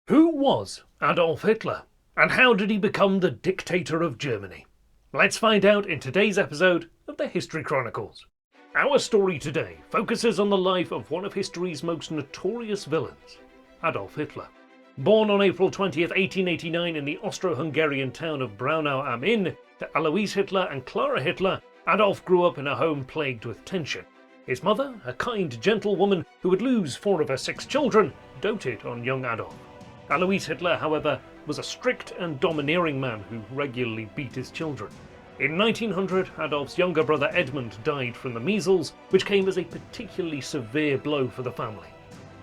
Who was Adolf Hitler, and how did he become the dictator of Germany? Let's find out in today's episode of the History Chronicles. Our story today focuses on the life of one of history's most notorious villains, Adolf Hitler. Born on April 20th, 1889 in the Austro-Hungarian town of Braunau am Inn to Alois Hitler and Clara Hitler, Adolf grew up in a home plagued with tension. His mother, a kind, gentle woman who would lose 4 of her 6 children, doted on young Adolf. Alois Hitler, however, was a strict and domineering man who regularly beat his children. In 1900, Adolf's younger brother Edmund died from the measles, which came as a particularly severe blow for the family.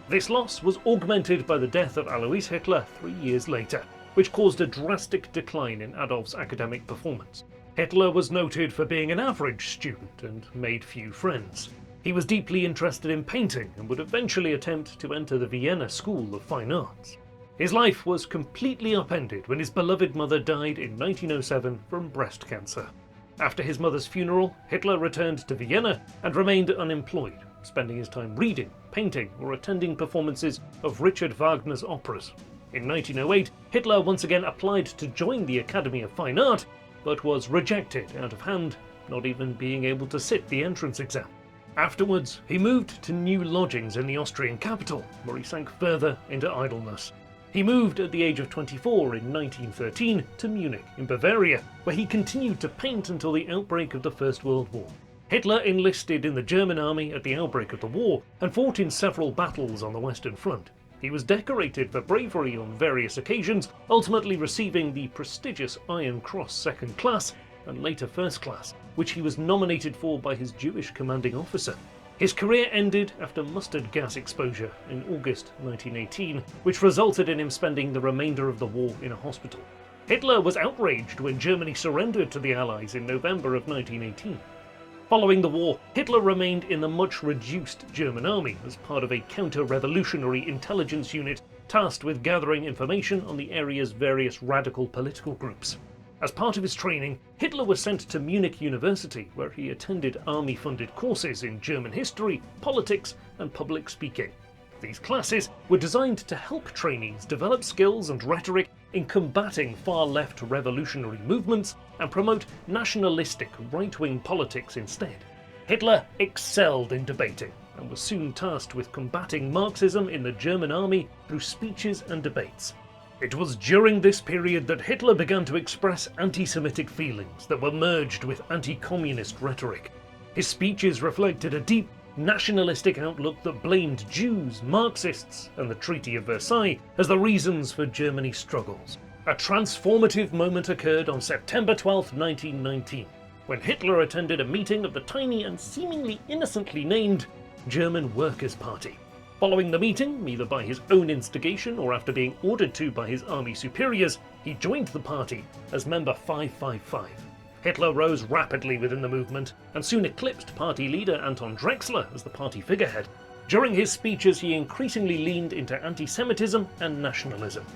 This loss was augmented by the death of Alois Hitler 3 years later, which caused a drastic decline in Adolf's academic performance. Hitler was noted for being an average student and made few friends. He was deeply interested in painting and would eventually attempt to enter the Vienna School of Fine Arts. His life was completely upended when his beloved mother died in 1907 from breast cancer. After his mother's funeral, Hitler returned to Vienna and remained unemployed, spending his time reading, painting, or attending performances of Richard Wagner's operas. In 1908, Hitler once again applied to join the Academy of Fine Art, but was rejected out of hand, not even being able to sit the entrance exam. Afterwards, he moved to new lodgings in the Austrian capital, where he sank further into idleness. He moved at the age of 24 in 1913 to Munich in Bavaria, where he continued to paint until the outbreak of the First World War. Hitler enlisted in the German army at the outbreak of the war and fought in several battles on the Western Front. He was decorated for bravery on various occasions, ultimately receiving the prestigious Iron Cross Second Class and later First Class, which he was nominated for by his Jewish commanding officer. His career ended after mustard gas exposure in August 1918, which resulted in him spending the remainder of the war in a hospital. Hitler was outraged when Germany surrendered to the Allies in November of 1918. Following the war, Hitler remained in the much reduced German army as part of a counter-revolutionary intelligence unit tasked with gathering information on the area's various radical political groups. As part of his training, Hitler was sent to Munich University, where he attended army-funded courses in German history, politics, and public speaking. These classes were designed to help trainees develop skills and rhetoric in combating far-left revolutionary movements and promote nationalistic right-wing politics instead. Hitler excelled in debating and was soon tasked with combating Marxism in the German army through speeches and debates. It was during this period that Hitler began to express anti-Semitic feelings that were merged with anti-communist rhetoric. His speeches reflected a deep, nationalistic outlook that blamed Jews, Marxists, and the Treaty of Versailles as the reasons for Germany's struggles. A transformative moment occurred on September 12, 1919, when Hitler attended a meeting of the tiny and seemingly innocently named German Workers' Party. Following the meeting, either by his own instigation or after being ordered to by his army superiors, he joined the party as member 555. Hitler rose rapidly within the movement and soon eclipsed party leader Anton Drexler as the party figurehead. During his speeches, he increasingly leaned into anti-Semitism and nationalism.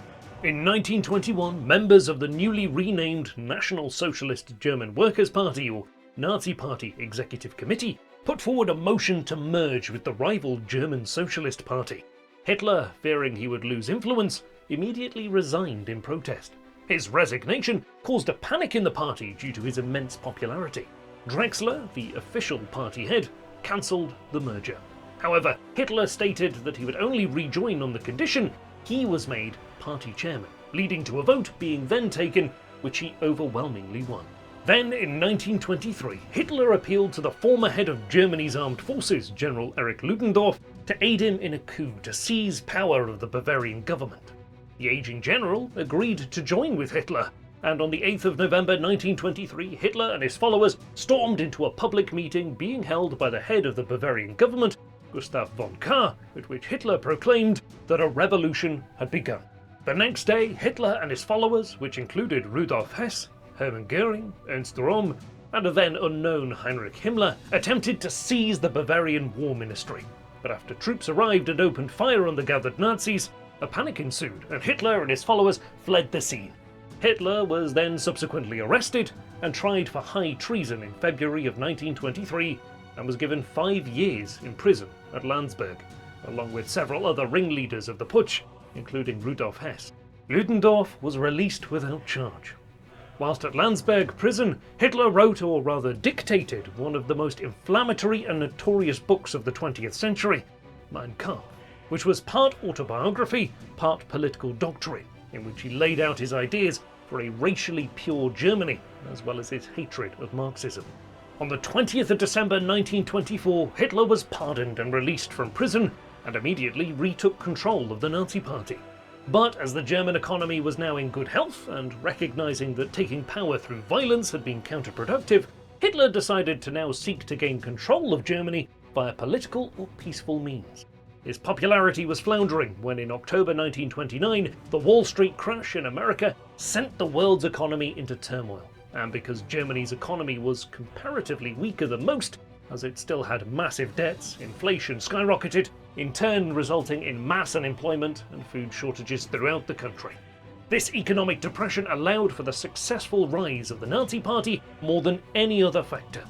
In 1921, members of the newly renamed National Socialist German Workers' Party, or Nazi Party Executive Committee, put forward a motion to merge with the rival German Socialist Party. Hitler, fearing he would lose influence, immediately resigned in protest. His resignation caused a panic in the party due to his immense popularity. Drexler, the official party head, cancelled the merger. However, Hitler stated that he would only rejoin on the condition he was made party chairman, leading to a vote being then taken, which he overwhelmingly won. Then, in 1923, Hitler appealed to the former head of Germany's armed forces, General Erich Ludendorff, to aid him in a coup to seize power of the Bavarian government. The aging general agreed to join with Hitler, and on the 8th of November 1923, Hitler and his followers stormed into a public meeting being held by the head of the Bavarian government, Gustav von Kahr, at which Hitler proclaimed that a revolution had begun. The next day, Hitler and his followers, which included Rudolf Hess, Hermann Göring, Ernst Röhm, and a then unknown Heinrich Himmler, attempted to seize the Bavarian War Ministry. But after troops arrived and opened fire on the gathered Nazis, a panic ensued and Hitler and his followers fled the scene. Hitler was then subsequently arrested and tried for high treason in February of 1923 and was given 5 years in prison at Landsberg, along with several other ringleaders of the putsch, including Rudolf Hess. Ludendorff was released without charge. Whilst at Landsberg prison, Hitler wrote, or rather dictated, one of the most inflammatory and notorious books of the 20th century, Mein Kampf, which was part autobiography, part political doctrine, in which he laid out his ideas for a racially pure Germany, as well as his hatred of Marxism. On the 20th of December 1924, Hitler was pardoned and released from prison, and immediately retook control of the Nazi Party. But as the German economy was now in good health, and recognising that taking power through violence had been counterproductive, Hitler decided to now seek to gain control of Germany via political or peaceful means. His popularity was floundering when in October 1929, the Wall Street crash in America sent the world's economy into turmoil. And because Germany's economy was comparatively weaker than most, as it still had massive debts, inflation skyrocketed, in turn resulting in mass unemployment and food shortages throughout the country. This economic depression allowed for the successful rise of the Nazi Party more than any other factor.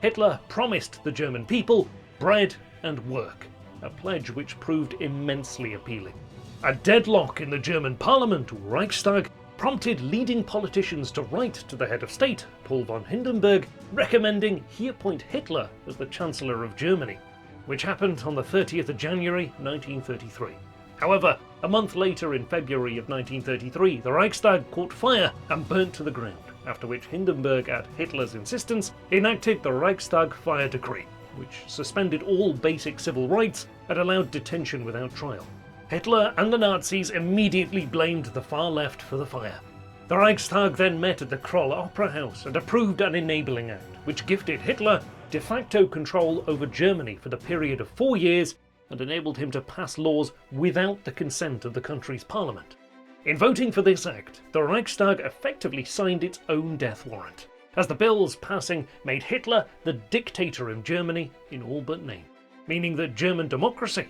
Hitler promised the German people bread and work, a pledge which proved immensely appealing. A deadlock in the German parliament, or Reichstag, prompted leading politicians to write to the head of state, Paul von Hindenburg, recommending he appoint Hitler as the Chancellor of Germany, which happened on the 30th of January 1933. However, a month later in February of 1933, the Reichstag caught fire and burnt to the ground, after which Hindenburg, at Hitler's insistence, enacted the Reichstag Fire Decree, which suspended all basic civil rights and allowed detention without trial. Hitler and the Nazis immediately blamed the far left for the fire. The Reichstag then met at the Kroll Opera House and approved an enabling act, which gifted Hitler de facto control over Germany for the period of 4 years and enabled him to pass laws without the consent of the country's parliament. In voting for this act, the Reichstag effectively signed its own death warrant, as the bill's passing made Hitler the dictator of Germany in all but name, meaning that German democracy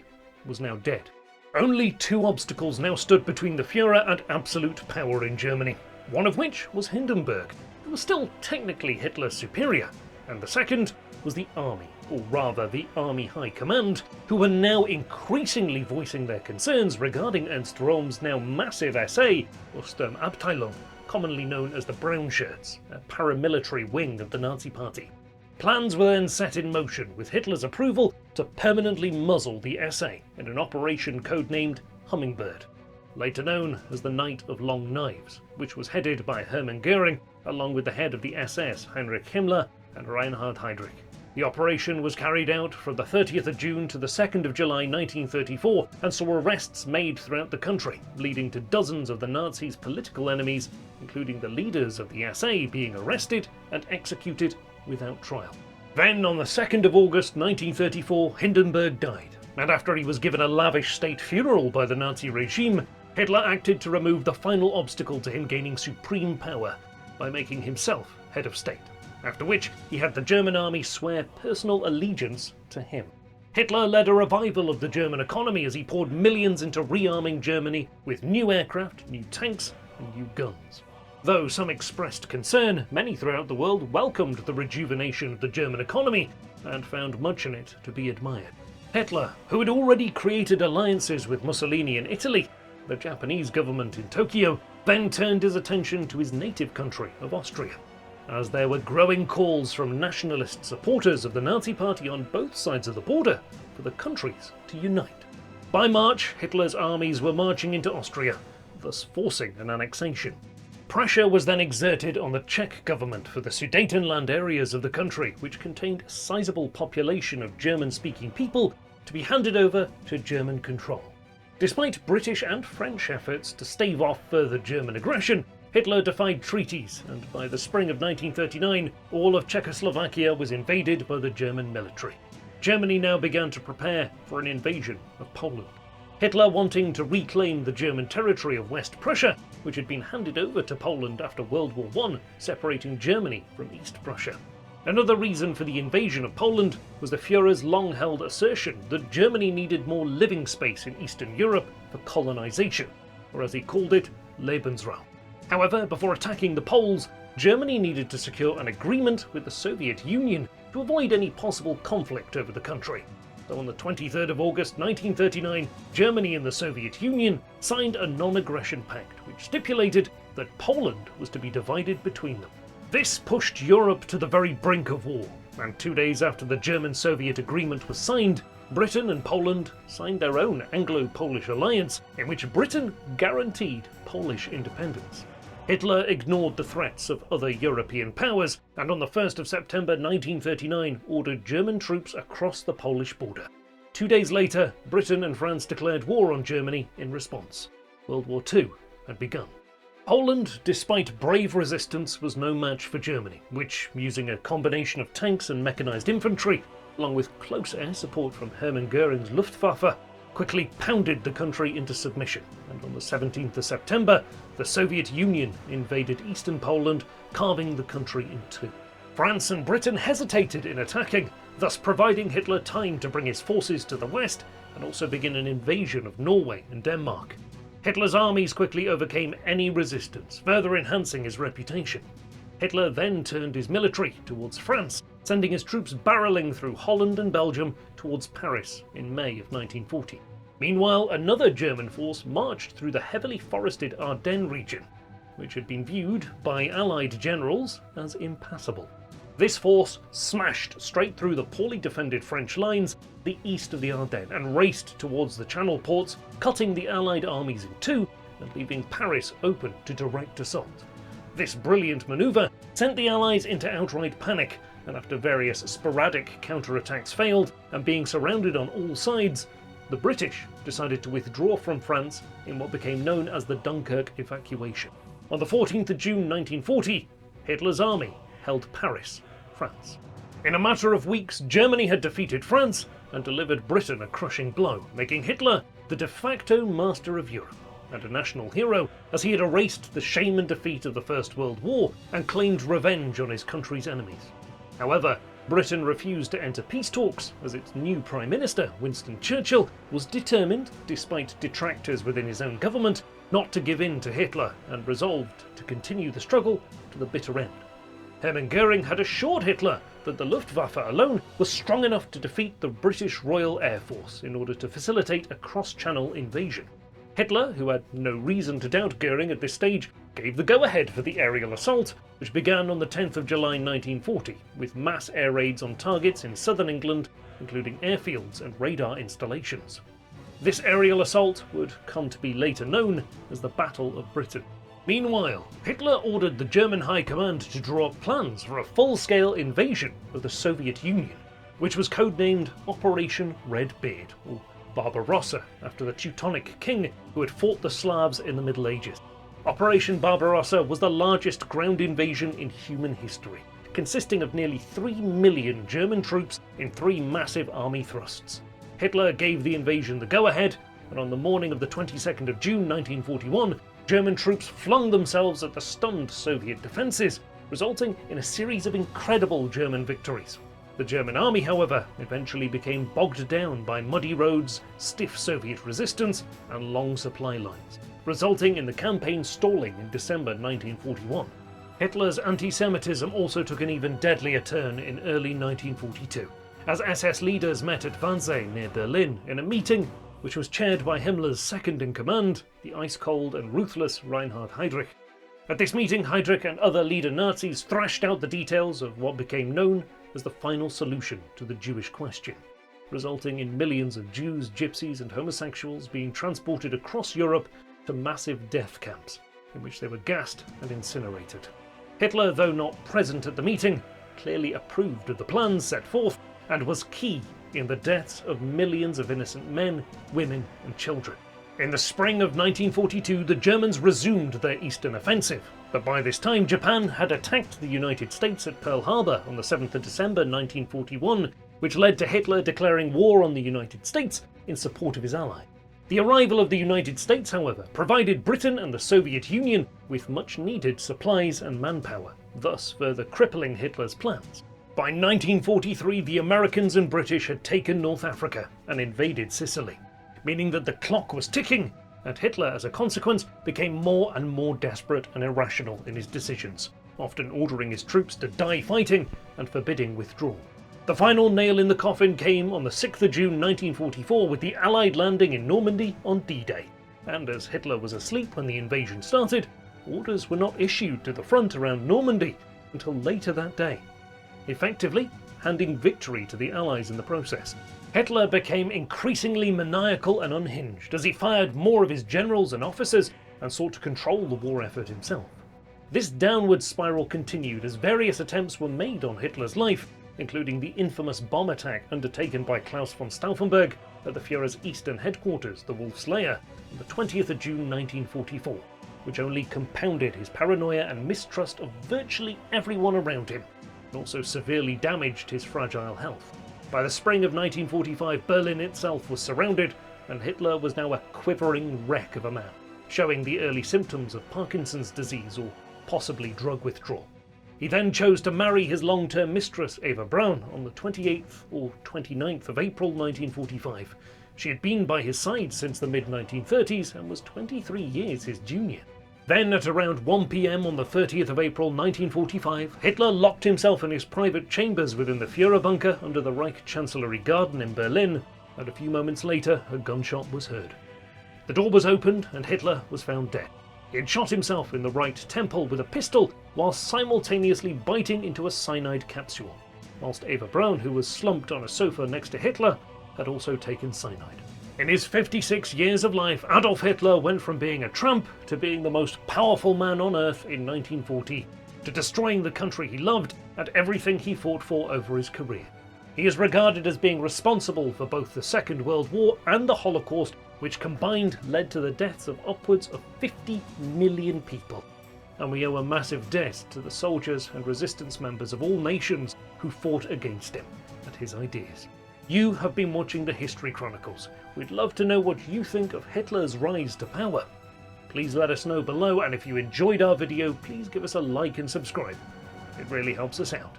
was now dead. Only 2 obstacles now stood between the Führer and absolute power in Germany, one of which was Hindenburg, who was still technically Hitler's superior, and the second was the army, or rather the Army High Command, who were now increasingly voicing their concerns regarding Ernst Röhm's now massive SA, or Sturmabteilung, commonly known as the Brown Shirts, a paramilitary wing of the Nazi Party. Plans were then set in motion, with Hitler's approval, to permanently muzzle the SA in an operation codenamed Hummingbird, later known as the Night of Long Knives, which was headed by Hermann Göring, along with the head of the SS, Heinrich Himmler, and Reinhard Heydrich. The operation was carried out from the 30th of June to the 2nd of July 1934, and saw arrests made throughout the country, leading to dozens of the Nazis' political enemies, including the leaders of the SA, being arrested and executed without trial. Then, on the 2nd of August 1934, Hindenburg died, and after he was given a lavish state funeral by the Nazi regime, Hitler acted to remove the final obstacle to him gaining supreme power by making himself head of state, after which he had the German army swear personal allegiance to him. Hitler led a revival of the German economy as he poured millions into rearming Germany with new aircraft, new tanks, and new guns. Though some expressed concern, many throughout the world welcomed the rejuvenation of the German economy and found much in it to be admired. Hitler, who had already created alliances with Mussolini in Italy, the Japanese government in Tokyo, then turned his attention to his native country of Austria, as there were growing calls from nationalist supporters of the Nazi Party on both sides of the border for the countries to unite. By March, Hitler's armies were marching into Austria, thus forcing an annexation. Pressure was then exerted on the Czech government for the Sudetenland areas of the country, which contained a sizable population of German-speaking people, to be handed over to German control. Despite British and French efforts to stave off further German aggression, Hitler defied treaties, and by the spring of 1939, all of Czechoslovakia was invaded by the German military. Germany now began to prepare for an invasion of Poland. Hitler, wanting to reclaim the German territory of West Prussia, which had been handed over to Poland after World War I, separating Germany from East Prussia. Another reason for the invasion of Poland was the Führer's long-held assertion that Germany needed more living space in Eastern Europe for colonization, or as he called it, Lebensraum. However, before attacking the Poles, Germany needed to secure an agreement with the Soviet Union to avoid any possible conflict over the country. though on the 23rd of August 1939, Germany and the Soviet Union signed a non-aggression pact which stipulated that Poland was to be divided between them. This pushed Europe to the very brink of war, and 2 days after the German-Soviet agreement was signed, Britain and Poland signed their own Anglo-Polish alliance in which Britain guaranteed Polish independence. Hitler ignored the threats of other European powers and on the 1st of September 1939 ordered German troops across the Polish border. 2 days later, Britain and France declared war on Germany in response. World War II had begun. Poland, despite brave resistance, was no match for Germany, which, using a combination of tanks and mechanized infantry, along with close air support from Hermann Göring's Luftwaffe, quickly pounded the country into submission, and on the 17th of September, the Soviet Union invaded eastern Poland, carving the country in two. France and Britain hesitated in attacking, thus providing Hitler time to bring his forces to the west and also begin an invasion of Norway and Denmark. Hitler's armies quickly overcame any resistance, further enhancing his reputation. Hitler then turned his military towards France, sending his troops barreling through Holland and Belgium towards Paris in May of 1940. Meanwhile, another German force marched through the heavily forested Ardennes region, which had been viewed by Allied generals as impassable. This force smashed straight through the poorly defended French lines the east of the Ardennes and raced towards the Channel ports, cutting the Allied armies in two and leaving Paris open to direct assault. This brilliant manoeuvre sent the Allies into outright panic, and after various sporadic counterattacks failed and being surrounded on all sides, the British decided to withdraw from France in what became known as the Dunkirk Evacuation. On the 14th of June 1940, Hitler's army held Paris, France. In a matter of weeks, Germany had defeated France and delivered Britain a crushing blow, making Hitler the de facto master of Europe and a national hero, as he had erased the shame and defeat of the First World War and claimed revenge on his country's enemies. However, Britain refused to enter peace talks as its new Prime Minister, Winston Churchill, was determined, despite detractors within his own government, not to give in to Hitler and resolved to continue the struggle to the bitter end. Hermann Göring had assured Hitler that the Luftwaffe alone was strong enough to defeat the British Royal Air Force in order to facilitate a cross-channel invasion. Hitler, who had no reason to doubt Göring at this stage, gave the go-ahead for the aerial assault, which began on the 10th of July 1940, with mass air raids on targets in southern England, including airfields and radar installations. This aerial assault would come to be later known as the Battle of Britain. Meanwhile, Hitler ordered the German High Command to draw up plans for a full-scale invasion of the Soviet Union, which was codenamed Operation Red Beard, or Barbarossa, after the Teutonic king who had fought the Slavs in the Middle Ages. Operation Barbarossa was the largest ground invasion in human history, consisting of nearly 3 million German troops in 3 massive army thrusts. Hitler gave the invasion the go-ahead, and on the morning of the 22nd of June 1941, German troops flung themselves at the stunned Soviet defences, resulting in a series of incredible German victories. The German army, however, eventually became bogged down by muddy roads, stiff Soviet resistance, and long supply lines, resulting in the campaign stalling in December 1941. Hitler's anti-Semitism also took an even deadlier turn in early 1942, as SS leaders met at Wannsee near Berlin in a meeting which was chaired by Himmler's second-in-command, the ice-cold and ruthless Reinhard Heydrich. At this meeting, Heydrich and other leader Nazis thrashed out the details of what became known as the final solution to the Jewish question, resulting in millions of Jews, gypsies and homosexuals being transported across Europe to massive death camps, in which they were gassed and incinerated. Hitler, though not present at the meeting, clearly approved of the plans set forth and was key in the deaths of millions of innocent men, women and children. In the spring of 1942, the Germans resumed their eastern offensive, but by this time Japan had attacked the United States at Pearl Harbor on the 7th of December 1941, which led to Hitler declaring war on the United States in support of his ally. The arrival of the United States, however, provided Britain and the Soviet Union with much-needed supplies and manpower, thus further crippling Hitler's plans. By 1943, the Americans and British had taken North Africa and invaded Sicily, meaning that the clock was ticking, and Hitler, as a consequence, became more and more desperate and irrational in his decisions, often ordering his troops to die fighting and forbidding withdrawal. The final nail in the coffin came on the 6th of June 1944 with the Allied landing in Normandy on D-Day. And as Hitler was asleep when the invasion started, orders were not issued to the front around Normandy until later that day, effectively handing victory to the Allies in the process. Hitler became increasingly maniacal and unhinged as he fired more of his generals and officers and sought to control the war effort himself. This downward spiral continued as various attempts were made on Hitler's life, including the infamous bomb attack undertaken by Klaus von Stauffenberg at the Führer's eastern headquarters, the Wolf's Lair, on the 20th of June 1944, which only compounded his paranoia and mistrust of virtually everyone around him, and also severely damaged his fragile health. By the spring of 1945, Berlin itself was surrounded, and Hitler was now a quivering wreck of a man, showing the early symptoms of Parkinson's disease or possibly drug withdrawal. He then chose to marry his long-term mistress, Eva Braun, on the 28th or 29th of April 1945. She had been by his side since the mid-1930s and was 23 years his junior. Then, at around 1 p.m. on the 30th of April 1945, Hitler locked himself in his private chambers within the Führer bunker under the Reich Chancellery Garden in Berlin, and a few moments later a gunshot was heard. The door was opened and Hitler was found dead. He had shot himself in the right temple with a pistol whilst simultaneously biting into a cyanide capsule, whilst Eva Braun, who was slumped on a sofa next to Hitler, had also taken cyanide. In his 56 years of life, Adolf Hitler went from being a tramp to being the most powerful man on earth in 1940, to destroying the country he loved and everything he fought for over his career. He is regarded as being responsible for both the Second World War and the Holocaust, which combined led to the deaths of upwards of 50 million people. And we owe a massive debt to the soldiers and resistance members of all nations who fought against him and his ideas. You have been watching the History Chronicles. We'd love to know what you think of Hitler's rise to power. Please let us know below, and if you enjoyed our video, please give us a like and subscribe. It really helps us out.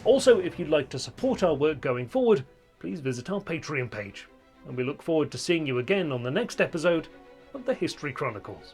Also, if you'd like to support our work going forward, please visit our Patreon page. And we look forward to seeing you again on the next episode of the History Chronicles.